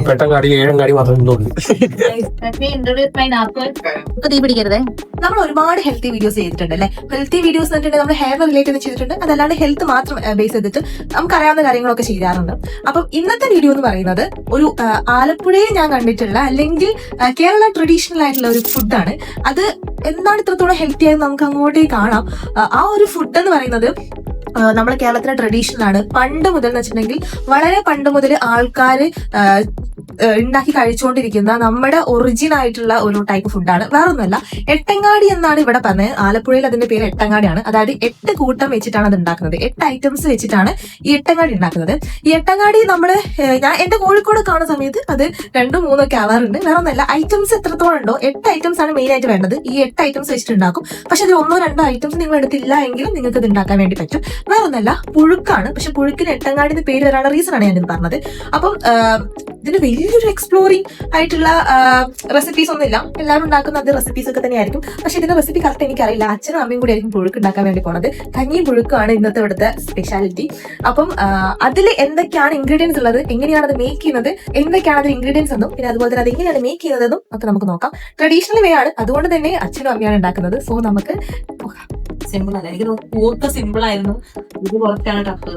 പെട്ടങ്ങാടി ഏഴങ്ങാടി മാത്രം തീ പിടിക്കരുതേ. നമ്മൾ ഒരുപാട് ഹെൽത്തി വീഡിയോസ് ചെയ്തിട്ടുണ്ട് അല്ലെ. ഹെൽത്തി വീഡിയോസ് എന്നിട്ടുണ്ടെങ്കിൽ നമ്മൾ ഹെയർ റിലേറ്റഡ് ചെയ്തിട്ടുണ്ട്, അതല്ലാണ്ട് ഹെൽത്ത് മാത്രം ബേസ് ചെയ്തിട്ട് നമുക്കറിയാവുന്ന കാര്യങ്ങളൊക്കെ ചെയ്യാറുണ്ട്. അപ്പം ഇന്നത്തെ വീഡിയോ എന്ന് പറയുന്നത് ഒരു ആലപ്പുഴയിൽ ഞാൻ കണ്ടിട്ടുള്ള അല്ലെങ്കിൽ കേരള ട്രഡീഷണൽ ആയിട്ടുള്ള ഒരു ഫുഡാണ്. അത് എന്താണ് ഇത്രത്തോളം ഹെൽത്തി ആയെന്ന് നമുക്ക് അങ്ങോട്ടേക്ക് കാണാം. ആ ഒരു ഫുഡ് എന്ന് പറയുന്നത് നമ്മുടെ കേരളത്തിലെ ട്രഡീഷണൽ ആണ്. പണ്ട് മുതൽ എന്ന് വെച്ചിട്ടുണ്ടെങ്കിൽ വളരെ പണ്ട് മുതൽ ആൾക്കാർ ഉണ്ടാക്കി കഴിച്ചുകൊണ്ടിരിക്കുന്ന നമ്മുടെ ഒറിജിൻ ആയിട്ടുള്ള ഒരു ടൈപ്പ് ഫുഡാണ്. വേറൊന്നുമല്ല, എട്ടങ്ങാടി എന്നാണ് ഇവിടെ പറഞ്ഞത്. ആലപ്പുഴയിൽ അതിന്റെ പേര് എട്ടങ്ങാടിയാണ്. അതായത് 8 കൂട്ടം വെച്ചിട്ടാണ് അത് ഉണ്ടാക്കുന്നത്. 8 ഐറ്റംസ് വെച്ചിട്ടാണ് ഈ എട്ടങ്ങാടി ഉണ്ടാക്കുന്നത്. ഈ എട്ടങ്ങാടി ഞാൻ എന്റെ കോഴിക്കോട് കാണുന്ന സമയത്ത് അത് 2, 3 ഒക്കെ ആവാറുണ്ട്. വേറൊന്നുമല്ല, ഐറ്റംസ് എത്രത്തോളം ഉണ്ടോ 8 ഐറ്റംസ് ആണ് മെയിൻ ആയിട്ട് വേണ്ടത്. ഈ 8 ഐറ്റംസ് വെച്ചിട്ട് ഉണ്ടാക്കും. പക്ഷെ അത് 1, 2 ഐറ്റംസ് നിങ്ങൾ എടുത്തില്ല എങ്കിലും നിങ്ങൾക്ക് ഇത് ഉണ്ടാക്കാൻ വേണ്ടി പറ്റും. വേറൊന്നല്ല, പുഴുക്കാണ്. പക്ഷെ പുഴുക്കിന് എട്ടങ്ങാടി എന്ന് പേര് വരാനുള്ള റീസൺ ആണ് ഞാനിത് പറഞ്ഞത്. അപ്പം ഇതിന് വലിയൊരു എക്സ്പ്ലോറിംഗ് ആയിട്ടുള്ള റെസിപ്പീസ് ഒന്നുമില്ല. എല്ലാവരും ഉണ്ടാക്കുന്ന അത് റെസിപ്പീസ് ഒക്കെ തന്നെയായിരിക്കും. പക്ഷെ ഇതിന്റെ റെസിപ്പി കറക്റ്റ് എനിക്കറിയില്ല. അച്ഛനും അമ്മയും കൂടി ആയിരിക്കും പുഴുക്ക് ഉണ്ടാക്കാൻ വേണ്ടി പോണത്. കഞ്ഞിയും പുഴുക്കാണ് ഇന്നത്തെ ഇവിടുത്തെ സ്പെഷ്യാലിറ്റി. അപ്പം അതിൽ എന്തൊക്കെയാണ് ഇൻഗ്രീഡിയൻസ് ഉള്ളത്, എങ്ങനെയാണ് അത് മേക്ക് ചെയ്യുന്നത്, എന്തൊക്കെയാണ് അതിൽ ഇൻഗ്രീഡിയൻസ് എന്നും പിന്നെ അതുപോലെ തന്നെ അത് എങ്ങനെയാണ് മേക്ക് ചെയ്യുന്നതെന്നും ഒക്കെ നമുക്ക് നോക്കാം. ട്രഡീഷണൽ വേ ആണ്, അതുകൊണ്ട് തന്നെ അച്ഛനും അമ്മയാണ് ഉണ്ടാക്കുന്നത്. സോ നമുക്ക് സിമ്പിൾ അല്ല, എനിക്ക് പൂർത്ത സിമ്പിൾ ആയിരുന്നു. ഇത് കുറച്ചാണ് ടഫ്.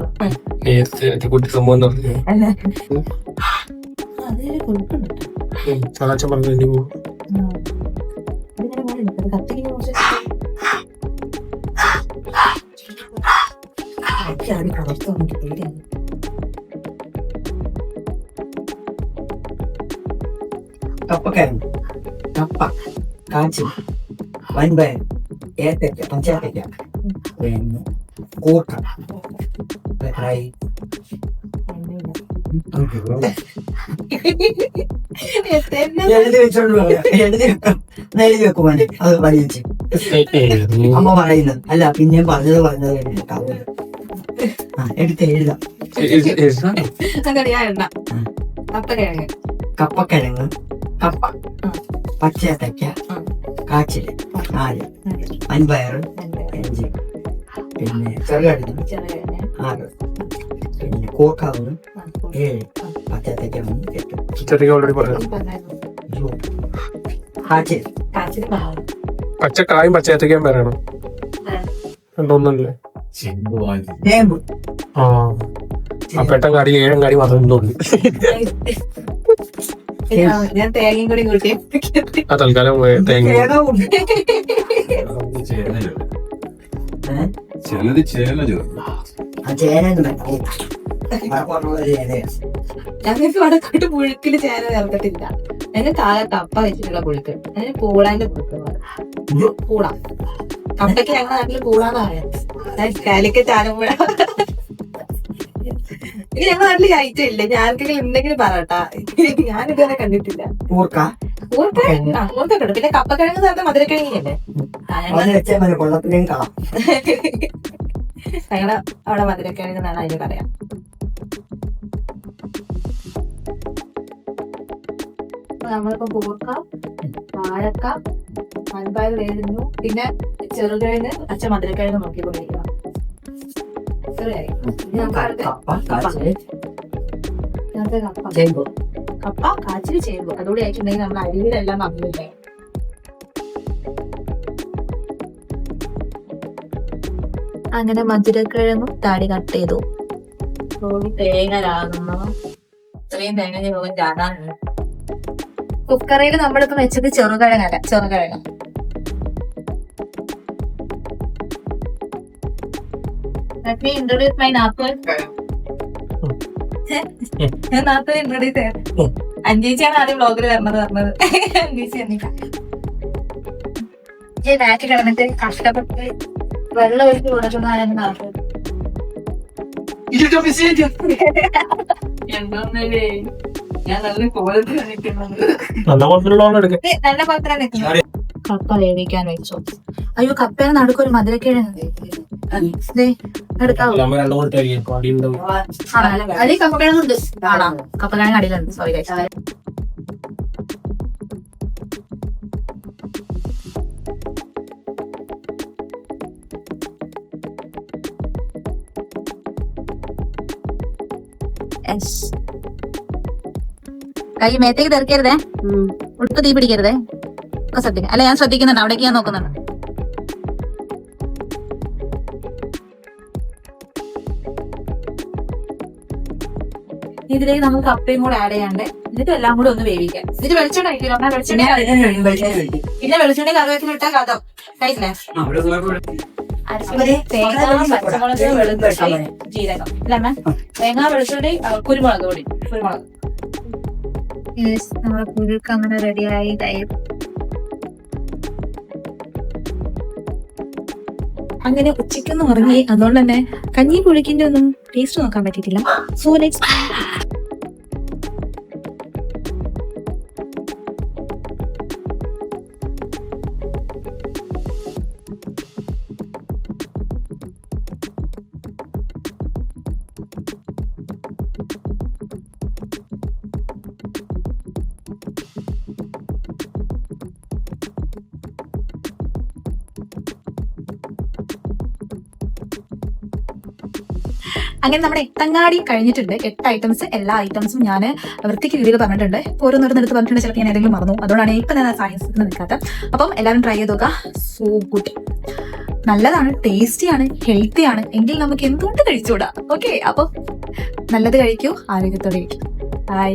കപ്പക്കിഴങ്ങ്, കപ്പ, കാച്ചി, വൻപയർ, ഏത്തക്ക, പഞ്ചാത്തക്ക, പിന്നെ കൂർക്ക, റൈ, എഴുതി വെക്കും. അത് വലിയ അമ്മ പറയുന്നത് അല്ല, പിന്നെ പറഞ്ഞത് എടുത്ത് എഴുതാം. കപ്പക്കിഴങ്ങ്, കപ്പ, പച്ചത്തക്ക, കാച്ചില് 4, വൻപയർ 5, പിന്നെ ചെറുകടല 6, പിന്നെ കൂർക്കാവ് 7, പച്ചത്തക്ക 8, കാച്ചില് പച്ചക്കായും പച്ചയത്തക്കയും വരണം. രണ്ടൊന്നല്ലേ ചേമ്പ്, പെട്ടങ്ങാടി ഏഴങ്ങാടി മാത്രം ഞാൻ തേങ്ങയും കൂടി കൂട്ടി തൽക്കാലം തേങ്ങ ചിലത് ചേന ഞങ്ങൾക്ക് വടക്കോട്ട് പുഴുക്കില് ചേന ചേർത്തിട്ടില്ല. ഞങ്ങൾക്ക് ആകെ കപ്പ വെച്ചിട്ടുള്ള പുഴുക്ക്. അതിന് പൂളാന്റെ പുഴുക്ക്. പൂള കപ്പയ്ക്ക് ഞങ്ങളുടെ നാട്ടില് പൂളാന്ന് പറയാം. കാലിക്കറ്റ് ആലപ്പുഴ. ഇത് ഞങ്ങളുടെ നാട്ടില് കഴിച്ചില്ല. ഞാർക്കെങ്കിലും എന്തെങ്കിലും പറയട്ടാ, ഞാനിതുവരെ കണ്ടിട്ടില്ല. കൂർക്ക, കൂർക്കൊക്കെ പിന്നെ കപ്പക്കിഴങ്ങ് ചേർത്ത മധുരക്കിഴങ്ങില്ലേ ഞങ്ങളുടെ അവിടെ മധുരക്കിഴങ്ങ് എന്നാണ് അതിന് പറയാം. നമ്മളിപ്പോ കൂർക്ക, വാഴക്ക, വൻപയർ വേകുന്നു, പിന്നെ ചെറുകിഴങ്ങ്, അച്ഛൻ മധുരക്കിഴങ്ങ് നോക്കിക്കൊണ്ടിരിക്കുക. കപ്പ, കാച്ചില്, ചേമ്പ് അതുകൂടി ആയിട്ടുണ്ടെങ്കിൽ നമ്മൾ അരിയിലെല്ലാം കമ്പില്ലേ. അങ്ങനെ മധുരക്കിഴങ്ങും താടി കട്ട് ചെയ്തു. തേങ്ങ രാകുന്നു. ഇത്രയും തേങ്ങ പോകും ജാതാണ്. കുക്കറിൽ നമ്മളിപ്പോ വെച്ചത് ചെറുകിഴങ്ങല്ല, ചെറുകിഴങ്ങ്. Let me introduce my Napur. ഞാൻ നാട്ടിൽ ഇൻട്രൊഡ്യൂസ് ചെയ്യാം. അഞ്ചേച്ചിയാണ് ആദ്യം വ്ളോഗിൽ പറഞ്ഞത്. അഞ്ചേച്ചി ഈ നാട്ടിൽ കിടന്നിട്ട് കഷ്ടപ്പെട്ട് വെള്ളം ഒഴിച്ച് കൊടുക്കുന്നതാണ് നാട്ടിൽ. എന്തോന്നല്ലേ, ഞാൻ നല്ല കോലത്തിൽ നിൽക്കുന്നത്. നല്ല കോലത്തിലാണ് നിൽക്കുന്നത്. കപ്പ വേവിക്കാൻ വെച്ചു. അയ്യോ, കപ്പയുടെ നടുക്കൊരു മധുരക്കിഴങ്ങ് എടുക്കാവോ? അതിൽ കപ്പക്കിഴങ്ങുണ്ട്. ആണോ? കപ്പക്കിഴങ്ങ് അടിയിലുണ്ട്. Sorry guys. കൈ മേത്തേക്ക് തെറിക്കരുതേ, ഉടുപ്പ് തീ പിടിക്കരുതേ. ഒക്കെ ശ്രദ്ധിക്കാം. അല്ല, ഞാൻ ശ്രദ്ധിക്കുന്നുണ്ട്, അവിടേക്ക് ഞാൻ നോക്കുന്നുണ്ട്. ഇതിലേക്ക് നമുക്ക് കപ്പയും കൂടെ ആഡ് ചെയ്യാണ്ട് എന്നിട്ട് എല്ലാം കൂടെ ഒന്ന് വേവിക്കാം. ഇത് വെളിച്ചെണ്ണ കഴിക്കില്ല, വെളിച്ചെണ്ണ പിന്നെ വെളിച്ചെണ്ണ കറിവേപ്പില ഇട്ടാൽ കഥം കഴിക്കില്ലേ. തേങ്ങ, പച്ചമുളക്, വെളുത്തുള്ളി, ജീരകം അല്ലേ? തേങ്ങ, വെളുത്തുള്ളി, കുരുമുളക് പൊടി, കുരുമുളക്. നമ്മുടെ പുഴുക്ക് അങ്ങനെ റെഡിയായി. അങ്ങനെ ഉച്ചയ്ക്കൊന്നും ഉറങ്ങി, അതുകൊണ്ട് തന്നെ കഞ്ഞി പുഴുക്കിന്റെ ഒന്നും ടേസ്റ്റ് നോക്കാൻ പറ്റിയിട്ടില്ല. സോ നെക്സ്റ്റ് അങ്ങനെ നമ്മുടെ എട്ടങ്ങാടി കഴിഞ്ഞിട്ടുണ്ട്. 8 ഐറ്റംസ്, എല്ലാ ഐറ്റംസും ഞാൻ വൃത്തിക്ക് രീതിയിൽ പറഞ്ഞിട്ടുണ്ട്. ഓരോന്നോരോന്നെടുത്ത് പറഞ്ഞിട്ടുണ്ട്, ചിലപ്പോൾ ഞാൻ ഏതെങ്കിലും മറന്നു. അതുകൊണ്ടാണ് ഇപ്പം ഞാൻ സയൻസ് നിൽക്കാത്ത. അപ്പം എല്ലാവരും ട്രൈ ചെയ്ത് നോക്കുക. സോ ഗുഡ്, നല്ലതാണ്, ടേസ്റ്റിയാണ്, ഹെൽത്തിയാണ്. എങ്കിൽ നമുക്ക് എന്തുകൊണ്ട് കഴിച്ചുകൂടാ. ഓക്കെ, അപ്പം നല്ലത് കഴിക്കൂ, ആരോഗ്യത്തോടെ ഇരിക്കും. ബൈ.